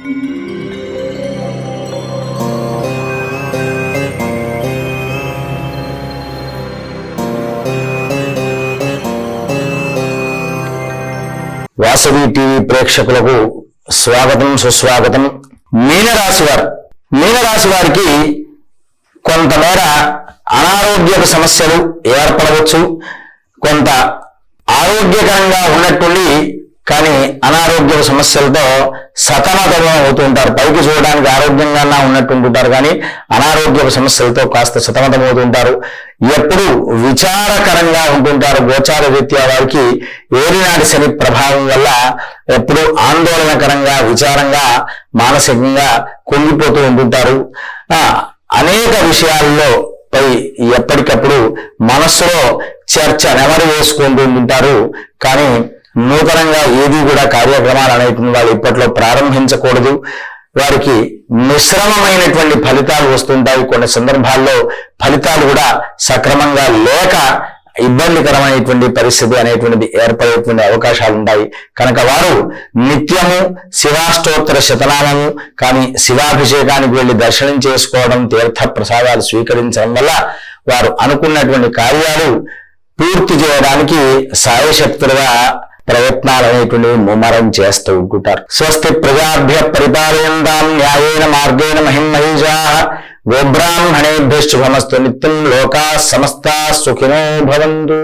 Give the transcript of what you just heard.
Vasavi TV ప్రేక్షకులకు స్వాగతం, సుస్వాగతం. మీనరాశి వారికి కొంతమేర అనారోగ్య సమస్యలు ఏర్పడవచ్చు. కొంత ఆరోగ్యకరంగా ఉన్నట్టుండి కానీ అనారోగ్య సమస్యలతో సతమతం అవుతుంటారు. పైకి చూడడానికి ఆరోగ్యంగా ఉన్నట్టుంటారు కానీ అనారోగ్య సమస్యలతో కాస్త సతమతం అవుతుంటారు. ఎప్పుడు విచారకరంగా ఉంటుంటారు. గోచార రీత్యా వారికి ఏలినాటి శని ప్రభావం వల్ల ఎప్పుడు ఆందోళనకరంగా, విచారంగా, మానసికంగా కుంగిపోతూ ఉంటుంటారు. అనేక విషయాల్లో పై ఎప్పటికప్పుడు మనస్సులో చర్చ నెమరు వేసుకుంటూ ఉంటారు. కానీ నూతనంగా ఏది కూడా కార్యక్రమాలు అనేటువంటి వాళ్ళు ఇప్పట్లో ప్రారంభించకూడదు. వారికి మిశ్రమమైనటువంటి ఫలితాలు వస్తుంటాయి. కొన్ని సందర్భాల్లో ఫలితాలు కూడా సక్రమంగా లేక ఇబ్బందికరమైనటువంటి పరిస్థితి అనేటువంటిది ఏర్పడేటువంటి అవకాశాలు ఉంటాయి. కనుక వారు నిత్యము శివాష్టోత్తర శతనామము కానీ శివాభిషేకానికి వెళ్లి దర్శనం చేసుకోవడం, తీర్థ ప్రసాదాలు స్వీకరించడం వల్ల వారు అనుకున్నటువంటి కార్యాలు పూర్తి చేయడానికి సాయశక్తులుగా ప్రయత్నాలు అనేటువంటివి ముమ్మరం చేస్తూ ఉంటుంటారు. స్వస్తి ప్రజాభ్య పరిపాలయంతాం న్యాయేన మార్గేణ మహిమహీజాః గోబ్రాహ్మణేభ్యః శుభమస్తు నిత్యం లోకాః సమస్తాః సుఖినో భవంతు.